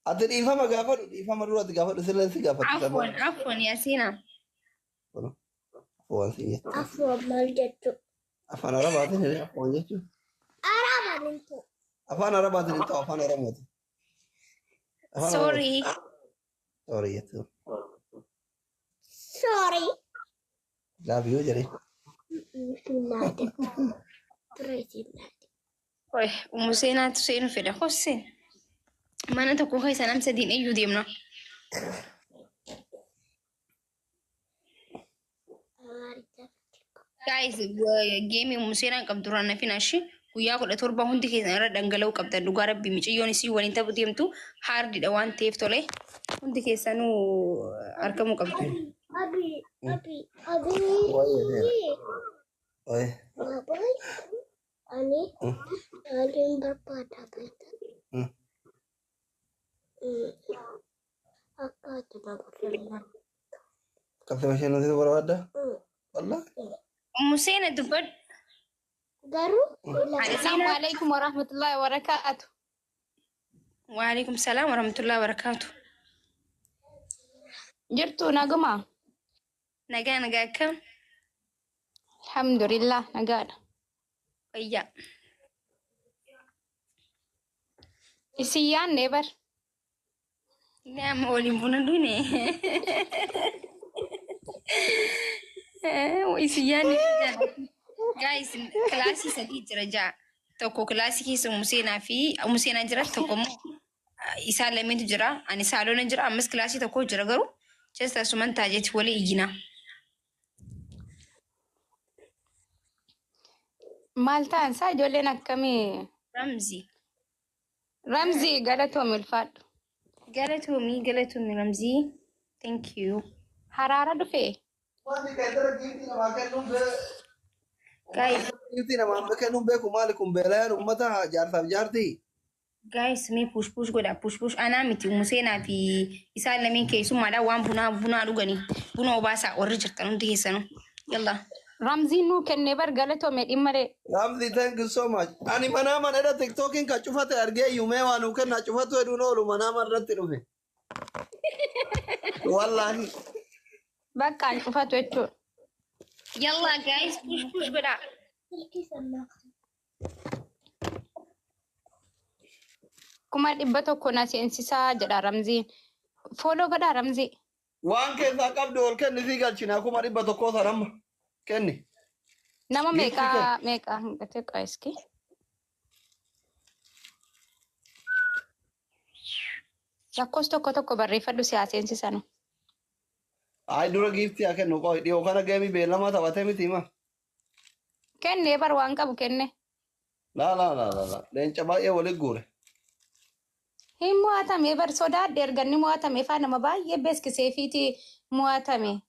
أدري إفهم قافل إفهم الرؤى قافل سلسلة قافل عفوا عفوا يا سينا عفوا سيئة عفوا مالجتو أفان رباطين هنا عفوا يجو أرابا ننتو أفان رباطين أنت أفان رموتي أفان رموتي سوري سوري يتو sorry لا بيو جري United Brazil وي ومسينا تسينو في ده خسين ما أنت كوخي سنام سدين أيو ديمنا guys game مسينا كم ترانا في ناشي ويا كل تربة هندي كذا نرى دنقلو كم تدو قارب بيمشي يوني سي وين تبو ديمتو hard دوان تيف تولي هندي كذا نو أركمو كم تو أبي أوه Babai ani saling berpada-pada. Aku tidak berkenan. كم تمشي نزيد برا وده والله مسينا دبر Garu السلام عليكم ورحمة الله وبركاته. وعليكم السلام ورحمة الله وبركاته. جرتوا نجمة؟ نجا كم؟ الحمد لله نجانا. ويا إسيان نيبر. لا مولي بندوني وإسيان guys كلاسي سديد رجع تكو كلاسي كيس مسينا في أو مسينا جرا تكو إسال لمن تجرا أنا سالون جرا أمس كلاسي تكو جرا قرو just أسمن تاجت ولي إجنا مالتا انسا جولينا كمي رمزي قالتهم الفات قالت مي رمزي thank you حرارة دفي guys يمتي نما بكنهم بيكم مالكم بلان ومتى جارتا جارتي guys me push goda أنا متي ومسينا في إسال لمن كيسو مالا وان بنا لغني بنا وباسا ورجع تنون تهيسانو يلا رمزي نو كان نيبر قالتهم الإمري Ramzi, thank you so much. Ani mana mana ada TikTokin kacufate arge yume wanu kan kacufatu edu nolu mana mana rati rufe. Wallahi. بقى نشوفها تويتو يلا guys push goda كما دبتو كنا سينسيسا جدا رمزي فولو قدا رمزي Wan ke zakab dol ken ni sigal china kuma riba to kosa ramma. Kenni. نما Gifti ken. ميكا هنگتك ايسكي لكوس توكو توكو بريفدو سياسينسيسا نو Ay dura gifti aken no ko dio kana gemi be lama ta wate miti ma. كان نيبر وانكا بكنه La. Den chaba e wole gore. هي مواتمي برسودا درغني مواتمي فانا مباي يبسك سيفيتي مواتمي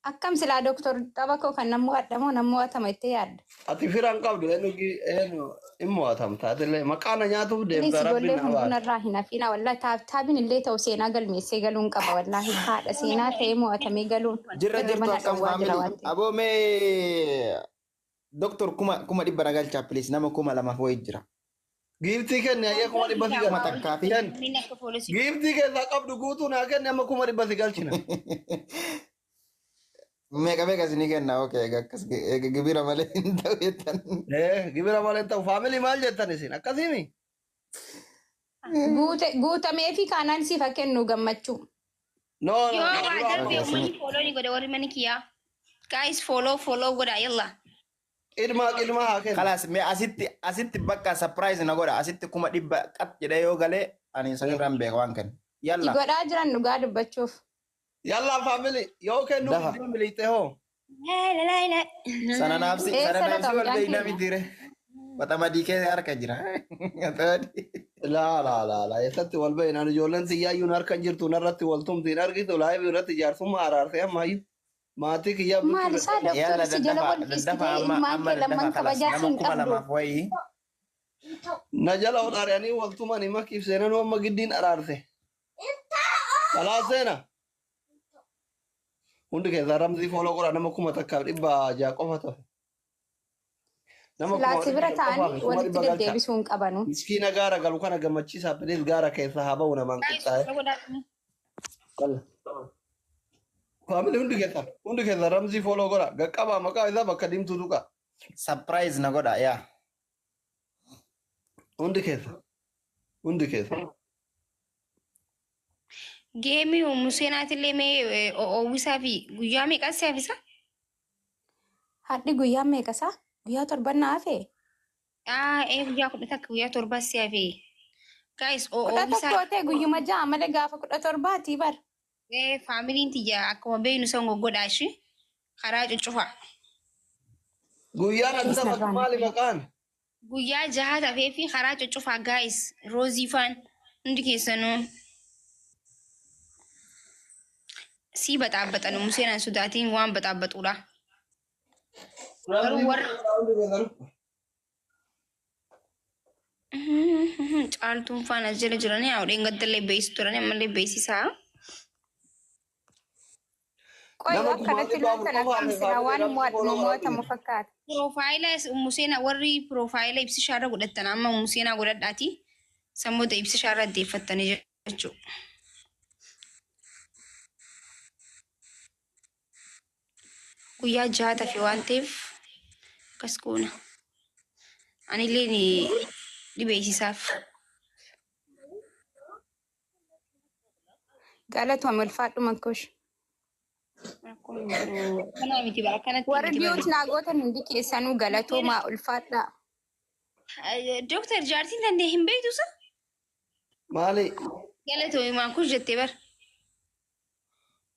أكم سلا دكتور تباكو كان نمواتمو نمواتمي تياد Ati firan kabdu enu gi enu immo atam ta dele makana nyatu de ليس rabbi قول لهم na هنا wa. الراهنة فينا والله تابين اللي توسينا قال ميسي قالون كبا والله هذا سينا تيمو أتمي قالون Jirtu akam family. Abo me doktor kuma di baragal chaplis nama kuma lama foi jira. Gifti ken ya kuma riba sigal. Kuma takkafi. Ken. منك فولوسي Gifti ke zakab du gutu na ken nama kuma riba sigal china. Mega sini kan na okay gakas gibira male intaw yetan. Gibira malen ta family mal jettan isin akasimi. قوتا ميفي كانان سيفا كنو قمتشو No, يو عجل okay, بيومني فولوني goda وري منك يا guys follow goda يلا ilma haken. Kalas me asitti bakka surprise na goda asitti kuma dibba kat jeda yo gale ani sangi rambe wankan. Yalla. يقول أجران نقاد بتشوف Yalla family, yo ken nu Daha. family te ho. لا Sana nafsi sana tau wal jangan. bayna mitire. Watama dike harka jira. Atadi. La yesatti wal bayna nu jolan ti ya yun arkan jirtu narratti waltum ti nargi to live irratti jarsum ararte amayu. Mati ki ya ما لسا Yalla دكتور سجل والكيستي amma إلمان كلمان kalas كبجات nama kuma lama سنقبلو foi. najala odariani waltuma ni makif sena no magidin ararte. Kala sena. Hundi ke zaram zi follow kora nama kuma takka dibba ja qofa to. Nama Silaasi bira kuma ta'anii kuma walitti dhibba galcha. deddeebisuu hin qabanu. Miskiina gaara galu kana gammachiisaa fedhees gaara keessa haa ba'u namaan Guys, qixxaa'e. follow godhaa. Faamilii hundi keessa ramzii fooloo godha. Gaqqabaa maqaa isaa bakka diimtuu tuqa. Surprise na godha yaa. Hundi keessa. Geemii Museenaatillee mee oowwisaa fi guyyaa meeqaa si hafisa? Hadhi guyyaa meeqasaa? Guyyaa torban na hafe? Guyyaa 10 guyyaa 7 si hafe. Guys, Kudha oowwisaa tokko ta'e guyyuma ja'a malee gaafa 17 bar. faamiliin tiyya akkuma beeknu san goggodhaa ishee karaa cuccufa. Guyyaan adda taphatu maali maqaan? Guyyaa jaha tafee fi karaa cuccufaa guys. Roozii faan hundi keessanuu. Si baxaabbatan Museenaan sodaatiin waan baxaabbatudha. Garuu warra caaltuun faana jala jiranii haadheen gaddallee beeksisu turanii ammallee beeksisaa. Qoy akkanatti laatan akkamsina waan mo'atamu fakkaata. Piroofaayila Museenaa warri piroofaayila ibsishaarra godhatan amma Museenaa godhadhaati. Sammoota ibsishaarra addeeffattanii jechuudha. Guyyaa jaha tafe waan ta'eef akkas goona. Anillee ni beeksisaaf. Galatoom ulfaadhu makkoosh. Kanaa miti bara kanatti. Warri biyyooti naagotan hundi keessanuu galatoomaa ulfaadha. Dooktar Jaartiin dandee hin beektusa? Maali? Galatoomaa kuus jettee bara.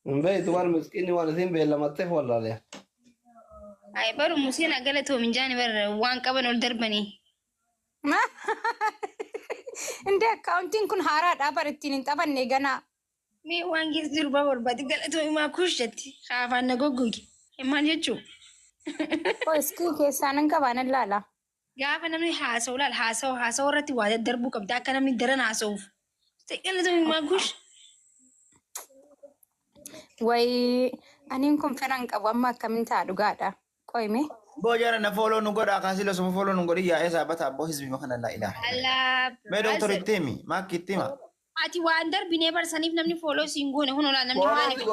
Hin beektu waan miskiinni waan isin beellamatteef wallaalee. Ay baru Museenaa galatoomin jaani bara waan qaban ol darbanii. Inde akkaawuntiin kun haaraadhaa bara ittiin hin taphanne ganaa. Mee waan keessa jiru barbaade galatoomaa kuus jetti. Afaan na goggoge. Maal jechuun? Iskii keessaa nan qabaan ilaala. Gaafa namni haasa'u laal haasa'u irratti waa daddarbuu qabda akka namni daran haasa'uuf. Galatoomaa kuus. Wayi aniin kun fedhan qabu amma akkamiin ta'a dhugaadha. Qoyme. Bojana na follow nu godha kaasila suma follow nu godhi yaa isa bata abbo hizbi makana la ilaha. Allah. Mee doktor ittimi maakittima. Ati waan darbinee barsaniif namni follow siin goone kun olaan namni maaliif?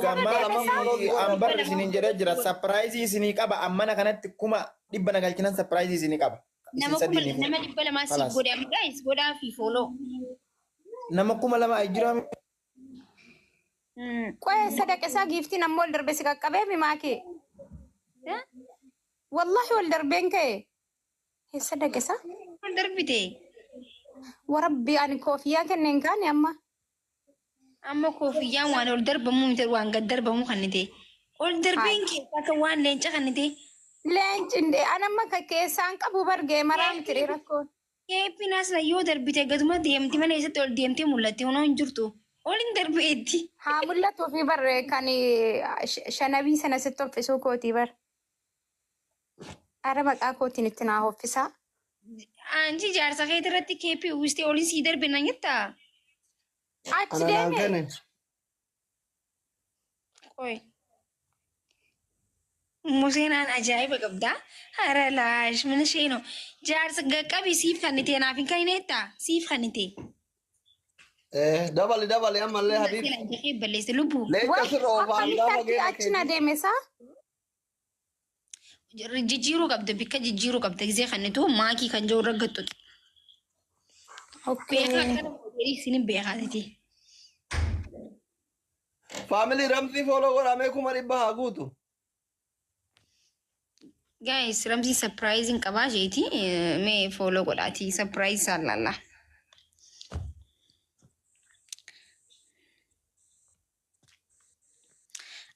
Gammaatti ambar isinin jedhee jira surprise isinii qaba ammana kanatti kuma dhibba na galchinan surprise isinii qaba. Nama dhibba lamaa si godhe amma guys godhaa fi follow. Nama kuma lama ay jira. Qoy sadaqesaa giiftiin ammoo ol darbe si qaqqabee mimaakee. Wallahi ol darbeen ka'e. Sadaqesaa? Ol darbite. Warabbi ani koofiyyaa kenneen kaane amma. Amma koofiyyaan waan ol darbamu miti waan gad darbamu kan nite. Ol darbeen keessaa kan waan leenca kan nite. Leenci indee anamma keessaan qabu bargee maraa miti rakkoon. Keepinaas na yoo darbite gaduma deemti malee eessatti ol deemtee mul'atte hunoo hin jirtu. Ol hin darbeetti. Haa mul'atuu fi barree kan shanabii sana sitti hoffisuu kootii bar. Ara maqaa kootiin itti naa hoffisaa. Anji jaarsa keetii irratti keeppii uwwistee olin sii darbe nan jettaa? Achi deeme. Qoy. Museenaan ajaa'iba qabdaa. Hara laash mana isheenoo. Jaarsa qaqqabi siif kannitee naaf hin kanneettaa? Siif kannitee. Dabali ammallee hadii. Jeqee balleesse lubbuu. Leenca sirra oofaan gaafa geera Achi na deemesaa. Jijjiiruu qabda bikka jijjiiruu qabda gisee kannitu maakii kan jiru irra gattuti. Beekaa kana isinin beekaatiti. Faamilii ramsii fooloo godhamee kuma dhibba haa guutu. Guys, ramsii surprising qabaa jeeti mee fooloo godhaati surprise saalala.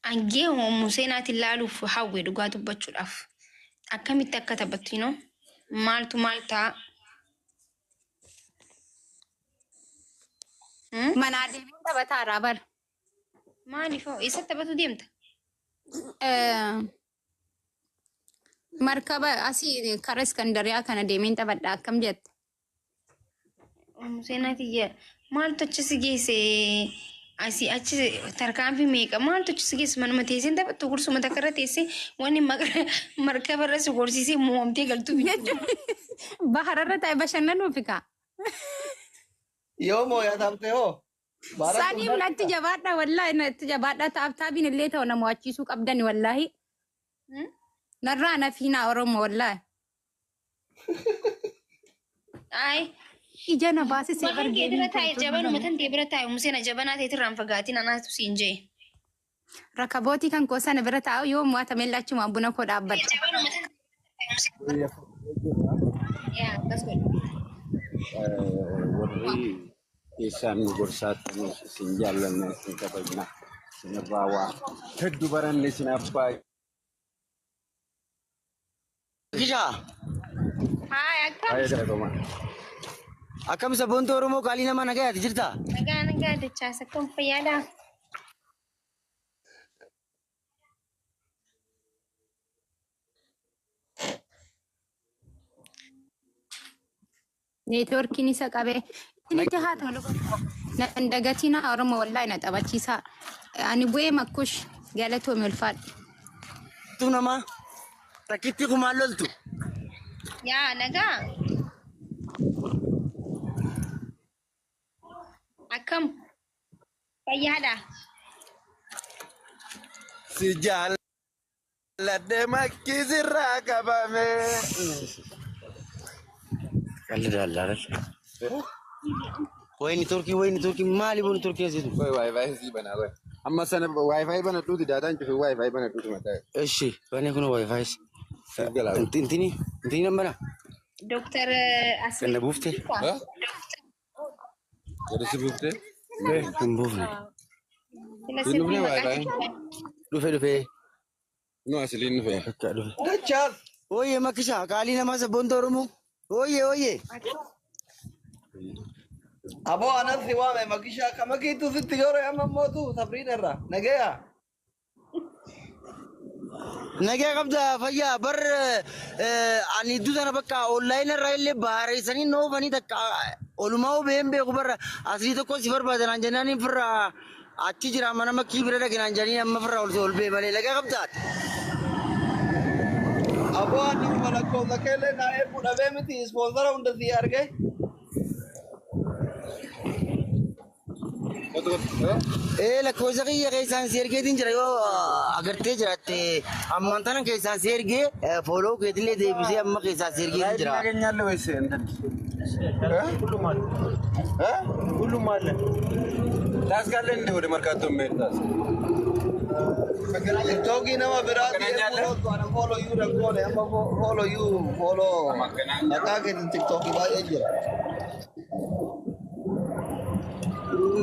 Angee Museenaatti ilaaluuf hawwee dhugaa dubbachuudhaaf akkamitti akka taphattu maaltu maal ta'a? Manaa deebiin taphataadhaa bar. Maaliif eessatti taphatu deemta? Markaba asii karaa Iskandariyaa kana deemeen taphadha akkam jette. Museenaatti maaltu achi si geesse? Asii achi tarkaanfii meeqa maaltu achi keessa manuma teessee taphattu gursuma takka irra teessee wanni markaba irra si gorsiisee moomtee galtuu Bahararra taa'e bashannanuufi kaa. Yoo mooyaa taphte hoo? Saniif natti jabaadha wallaahi natti jabaadha taaptaabiin illee ta'u nama wachiisuu qabdani wallaahi. Narraa nafiinaa Oromoo wallaahi. Ay. Ija na baasisee Maal kee bira taa'e jabanuma tan ta'e bira taa'e Museen jabanaa ta'eetirraan fagaatiin anaatu siin jee. Rakabootii kan koo sana bira taa'u yoo mo'atame lachuma buna koo dhaabbadha. Jabanuma tan yaa akkas godhu. Warri isaan gorsaatan isin jaallanna isin kabajna isin irraa waa hedduu baranne isin abbaa. Kishaa Haay akkam. Fayyadamaa. akkam sabboontuu Oromoo qaalii namaa nagayaati jirta? Nagaa dachaas akkam fayyaadaa. Neetwoorkiin isa qabee. Inni haa ta'u ndagatina Oromoo wallaahi na taphachiisaa. Ani bu'ee makkush galatoome ulfaadha. Tu namaa takkitti kumaan loltu. Yaa nagaa. Akkam fayyaadhaa. Si jaalladhe makkisirraa qabame. Qalli daallaan. Wayni turkii maali boonu turkii asitu? Waayifaayi sii banaa wayi. Amma sana waayifaayi bana duuti daataan cufe waayifaayi bana duuti mataa. Eshi banee kun waayifaayi. Intini nambara. Doktar Asli. Kan na buuftee? Godhasi buuftee? Hin buufne. Dhufne waayifaayi. Dhufe. Nu asiliin dhufe. Akka dhufe. Dachaas. Ooyee makkishaa qaalii namaa sabboontuu Oromoo. Ooyee. Aboo anas si waame makishaa kamakiitu sitti yeroo amma mootu sabriin irraa nagaya. Nagaa qabda fayyaa bar ani iddoo sana bakka onlaayinii irraa illee baareessanii noofanii takka olumaa beeku beeku barra asii tokko si barbaadan jennaan firra achi jira mana makkii bira dhaginaan jedhanii amma firra ol bee malee nagaa qabdaati. Aboo anna malakkoota keellee naa eebbuu dhabee miti ispoonsara hunda si arge. Lakkoofsa kiyya keessaan si ergeetiin jira yoo agartee jiraatte ammaan tana keessaan si ergee fooloo keetillee deebisee amma keessaan si ergeetiin jira. Nyaanni wayise ሁሉም አለ ታስጋለ እንደ ወደ መርካቶ መጣስ TikTokii nama biraati follow you rakkoone amma follow maqaa keetiin TikTokii baay'ee jira.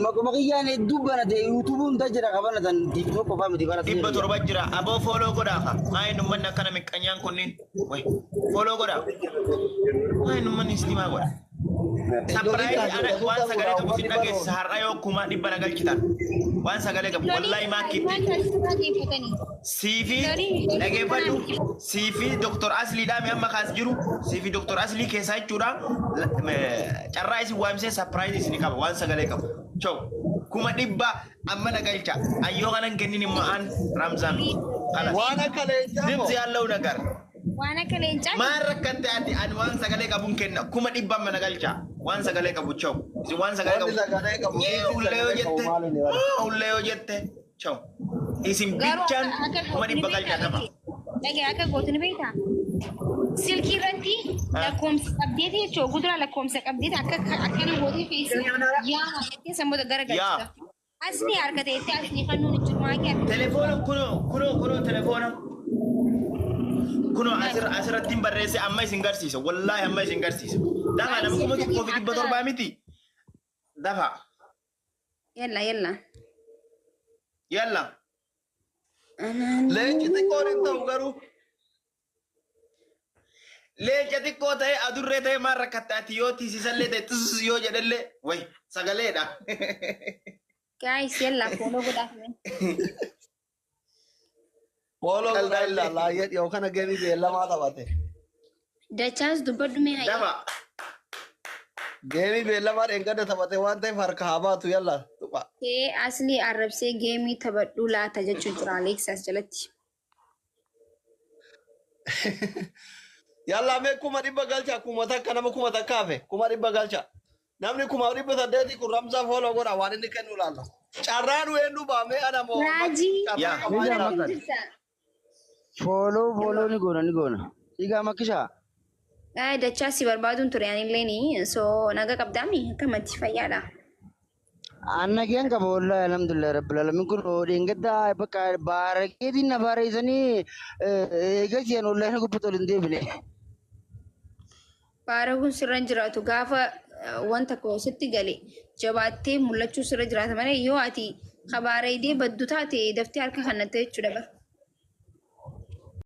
Makuma kiyyaan hedduu banate yuutuubuun jira qabanatan TikTok qofaa miti banate. 700 jira aboo follow godhaafa maayin ummanni akkana miqqanyaan kunniin way follow godhaa maayin ummanni istimaa godha. Saprai ana waan sagalee qabu sin dhageessa har'a yoo kuma dhibba na galchitan waan sagalee qabu wallahi maakitti siifi dhageeffadhu siifi Dr. Asli dhaame amma kaas jiru siifi Dr. Asli keessaa jechuudha carraa isin waamsee surprise isin qaba waan sagalee qabu choo kuma dhibba amma na galcha ayyoo kanan kennin immaan Ramzan waan akka leencaa dimsi yaallau nagar Waan akka leencaa. maal rakkante ati ani waan sagalee qabuun kenna kuma dhibba amma na galcha waan sagalee qabu choo isin waan sagalee qabu ullee yoo jette choo isin bichaan kuma dhibba galcha nama. Dhagaa akka gootu ni beektaa? Silkii irratti lakkoomsa qabdeeti jechuudha. Gudura lakkoomsa qabdeeti akka nu gootii feesi. Yaa jettee sammuu gara galchita. Asni harka ta'etti asni kan nuuni jiru maakii Telefoona kunoo telefoona. Kunoo asirratti barreesse amma isin garsiisa. Wallaahi amma isin garsiisa. Dafa nama kuma tokkoo fi 700 miti. Dafa. Yalla. Yalla. leenci xiqqoon hin ta'u garuu. Leenca xiqqoo ta'e adurree ta'e maal rakkatta ati yoo tiisisallee ta'e tisus yoo jedhallee way sagaleedha. Guys, yalla follow godhaaf. Follow godhaa ilaalaa yoo kana geemii beellamaa taphate. Dachaas dubbadhu mee Dafa. Geemii beellamaa dheengadda taphate waan ta'eef harka haa baatu yalla. tokko. asli arrabsee geemii taphadhuu laata jechuun jira Aleexas jalatti. Yalla mee kuma dhibba galcha kuma takka nama kuma takka hafe kuma dhibba galcha. Namni kuma dhibba saddeeti kun Ramzaa follow godha waan inni kennu laalla. Carraan weendu baamee ana moo. Raajii. Follow ni goona. Igaa makkishaa. Dachaa si barbaaduun ture anillee ni so naga qabdaami akkamatti fayyaadha. Annageen qaba wallahi alhamdulillah rabbil alamin kun oodeen gaddaa bakka baarakeetiin na baareessanii eegaseen wallahi gubbatu olin deebine. Baarakuun sirra hin jiraatu gaafa wanta koo sitti gale jabaattee mul'achuu sirra jiraata malee yoo ati kabaareedee baddu taate daftee harka kannatte jechuudha bara.